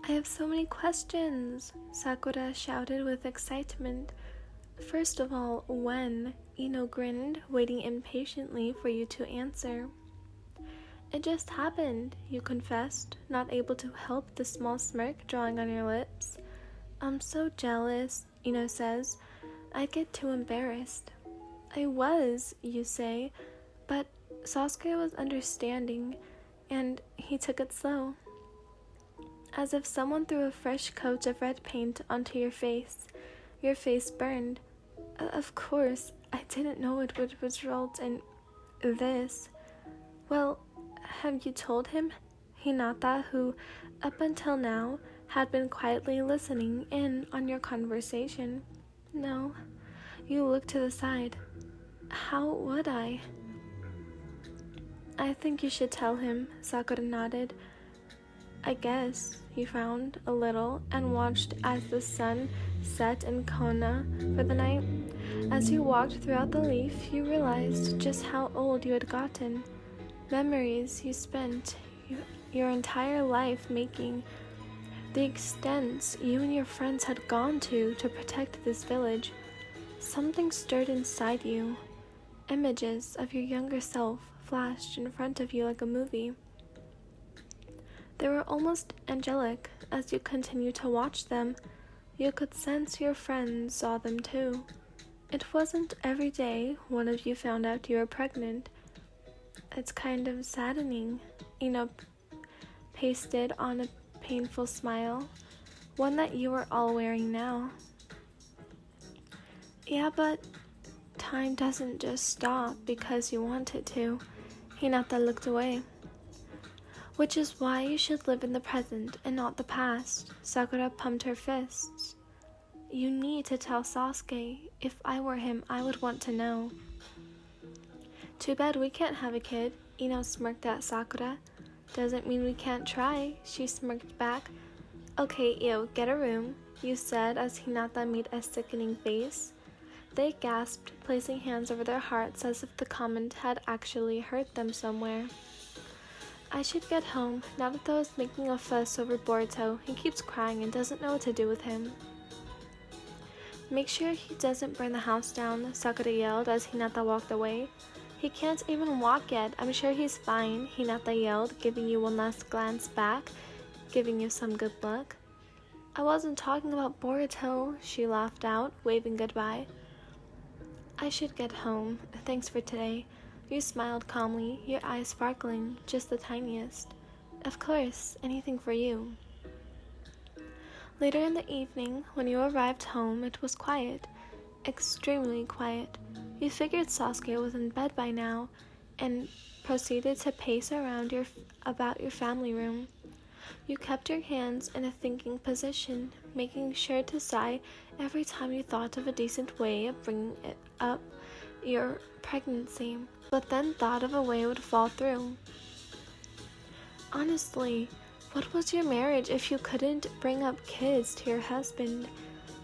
I have so many questions, Sakura shouted with excitement. First of all, when? Ino grinned, waiting impatiently for you to answer. It just happened, you confessed, not able to help the small smirk drawing on your lips. I'm so jealous, Ino says. I get too embarrassed. I was, you say, but Sasuke was understanding, and he took it slow. As if someone threw a fresh coat of red paint onto your face. Your face burned. Of course, I didn't know it would result in this. Well, have you told him? Hinata, who, up until now, had been quietly listening in on your conversation. No. You looked to the side. How would I? I think you should tell him, Sakura nodded. I guess, he frowned a little and watched as the sun set in Konoha for the night. As you walked throughout the leaf, you realized just how old you had gotten. Memories you spent your entire life making. The extents you and your friends had gone to protect this village. Something stirred inside you. Images of your younger self flashed in front of you like a movie. They were almost angelic. As you continued to watch them, you could sense your friends saw them too. It wasn't every day one of you found out you were pregnant. It's kind of saddening, Ino pasted on a painful smile, one that you are all wearing now. Yeah, but time doesn't just stop because you want it to. Hinata looked away. Which is why you should live in the present and not the past. Sakura pumped her fists. You need to tell Sasuke. If I were him, I would want to know. Too bad we can't have a kid, Ino smirked at Sakura. Doesn't mean we can't try, she smirked back. Okay, Io, get a room, you said as Hinata made a sickening face. They gasped, placing hands over their hearts as if the comment had actually hurt them somewhere. I should get home. Naruto is making a fuss over Boruto. He keeps crying and doesn't know what to do with him. Make sure he doesn't burn the house down, Sakura yelled as Hinata walked away. He can't even walk yet. I'm sure he's fine, Hinata yelled, giving you one last glance back, giving you some good luck. I wasn't talking about Boruto, she laughed out, waving goodbye. I should get home. Thanks for today. You smiled calmly, your eyes sparkling, just the tiniest. Of course, anything for you. Later in the evening, when you arrived home, it was quiet. Extremely quiet. You figured Sasuke was in bed by now, and proceeded to pace around about your family room. You kept your hands in a thinking position, making sure to sigh every time you thought of a decent way of bringing it up your pregnancy, but then thought of a way it would fall through. Honestly, what was your marriage if you couldn't bring up kids to your husband?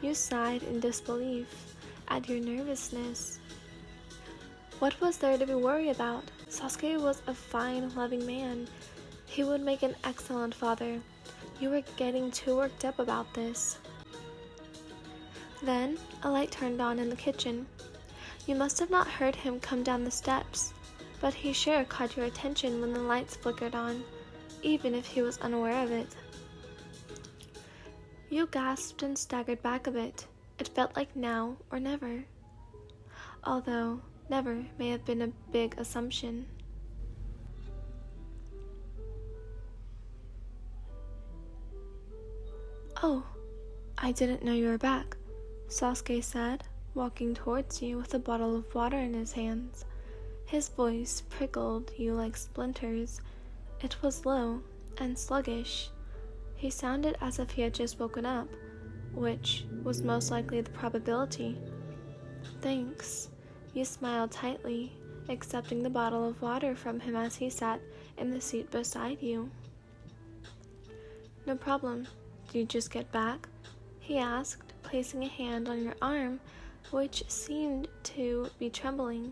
You sighed in disbelief at your nervousness. What was there to be worried about? Sasuke was a fine, loving man. He would make an excellent father. You were getting too worked up about this. Then, a light turned on in the kitchen. You must have not heard him come down the steps, but he sure caught your attention when the lights flickered on, even if he was unaware of it. You gasped and staggered back a bit. It felt like now or never. Although, never may have been a big assumption. Oh, I didn't know you were back, Sasuke said, walking towards you with a bottle of water in his hands. His voice prickled you like splinters. It was low and sluggish. He sounded as if he had just woken up, which was most likely the probability. Thanks. You smiled tightly, accepting the bottle of water from him as he sat in the seat beside you. No problem. Did you just get back? He asked, placing a hand on your arm, which seemed to be trembling.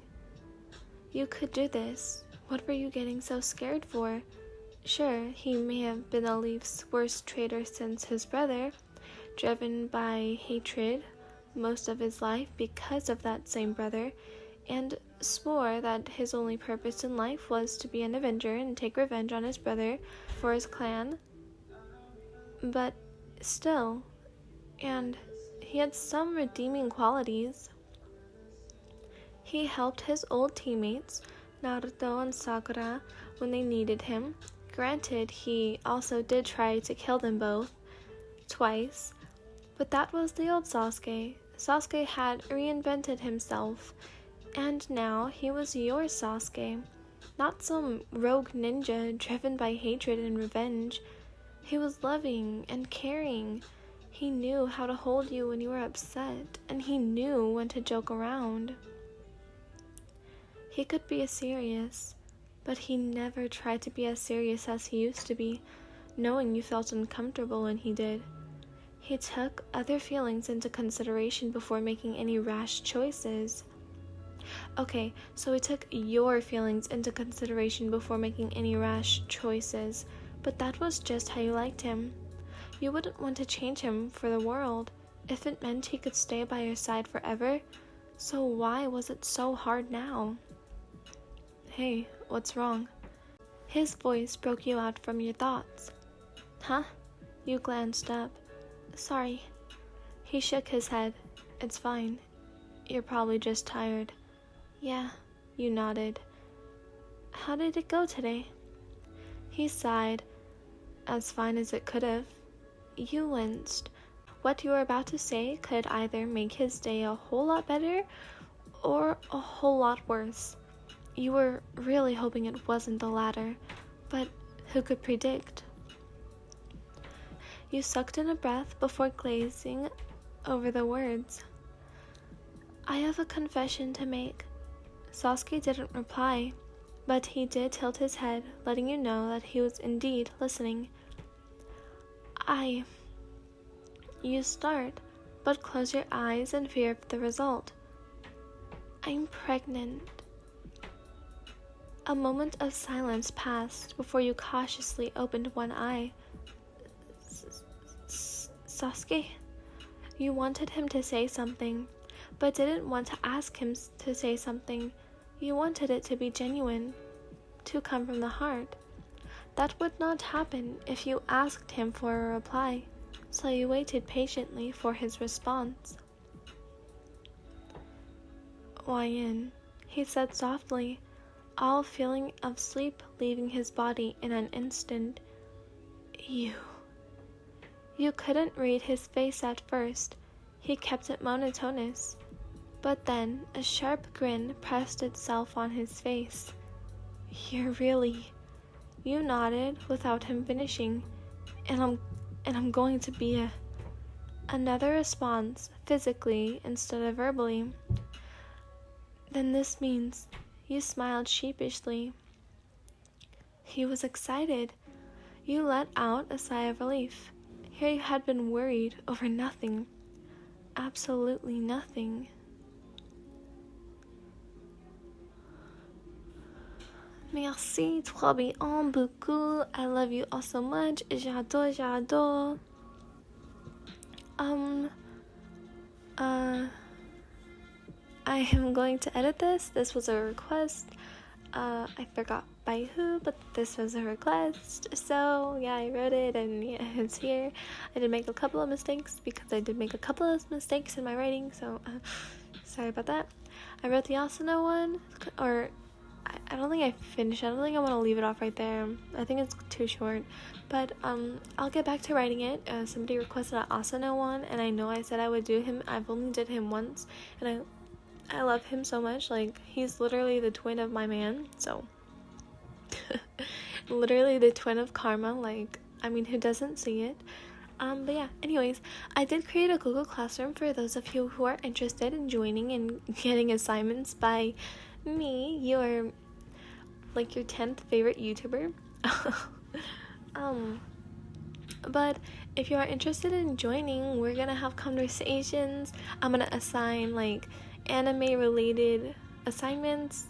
You could do this. What were you getting so scared for? Sure, he may have been Lɪ茹's worst traitor since his brother, driven by hatred most of his life because of that same brother, and swore that his only purpose in life was to be an avenger and take revenge on his brother for his clan. But still, and he had some redeeming qualities. He helped his old teammates, Naruto and Sakura, when they needed him. Granted, he also did try to kill them both, twice, but that was the old Sasuke. Sasuke had reinvented himself, and now he was your Sasuke, not some rogue ninja driven by hatred and revenge. He was loving and caring. He knew how to hold you when you were upset, and he knew when to joke around. He could be serious, but he never tried to be as serious as he used to be, knowing you felt uncomfortable when he did. He took other feelings into consideration before making any rash choices. Okay, so he took your feelings into consideration before making any rash choices, but that was just how you liked him. You wouldn't want to change him for the world if it meant he could stay by your side forever, so why was it so hard now? Hey, what's wrong? His voice broke you out from your thoughts. Huh? You glanced up. Sorry. He shook his head. It's fine. You're probably just tired. Yeah, you nodded. How did it go today? He sighed. As fine as it could have. You winced. What you were about to say could either make his day a whole lot better or a whole lot worse. You were really hoping it wasn't the latter, but who could predict? You sucked in a breath before glazing over the words. I have a confession to make. Sasuke didn't reply, but he did tilt his head, letting you know that he was indeed listening. You start, but close your eyes in fear of the result. I'm pregnant. A moment of silence passed before you cautiously opened one eye. Sasuke? You wanted him to say something, but didn't want to ask him to say something. You wanted it to be genuine, to come from the heart. That would not happen if you asked him for a reply, so you waited patiently for his response. Why in? He said softly, all feeling of sleep leaving his body in an instant. You couldn't read his face at first. He kept it monotonous. But then a sharp grin pressed itself on his face. You're really... You nodded without him finishing. And I'm going to be Another response, physically instead of verbally. Then this means... You smiled sheepishly. He was excited. You let out a sigh of relief. Here you had been worried over nothing. Absolutely nothing. Merci, trop bien, beaucoup. I love you all so much. J'adore. I am going to edit this. This was a request. I forgot by who, but this was a request. So yeah, I wrote it and yeah, it's here. I did make a couple of mistakes because I did make a couple of mistakes in my writing. So sorry about that. I wrote the Asano one, or I don't think I finished. I don't think I want to leave it off right there. I think it's too short. But I'll get back to writing it. Somebody requested an Asano one, and I know I said I would do him. I've only did him once, and I love him so much. Like, he's literally the twin of my man, so literally the twin of Karma. Like, I mean, who doesn't see it? But yeah, anyways, I did create a Google Classroom for those of you who are interested in joining and getting assignments by me, your 10th favorite YouTuber. But if you are interested in joining, we're gonna have conversations. I'm gonna assign anime related assignments,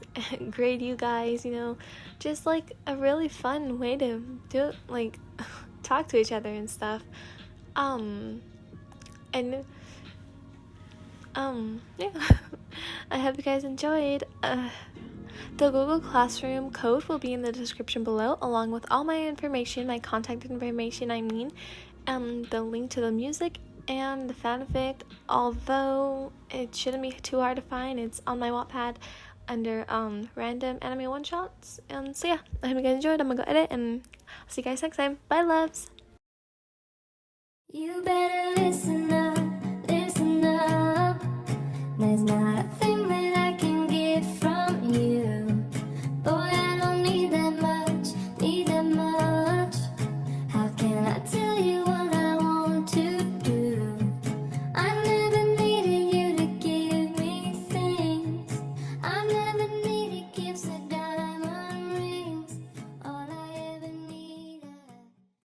grade you guys, you know, just like a really fun way to do it, like talk to each other and stuff. And yeah. I hope you guys enjoyed. The Google Classroom code will be in the description below, along with all my information, my contact information, the link to the music and the fanfic, although it shouldn't be too hard to find. It's on my Wattpad under random anime one-shots. And so yeah, I hope you guys enjoyed. I'm gonna go edit, and I'll see you guys next time. Bye, loves! You better listen up, there's not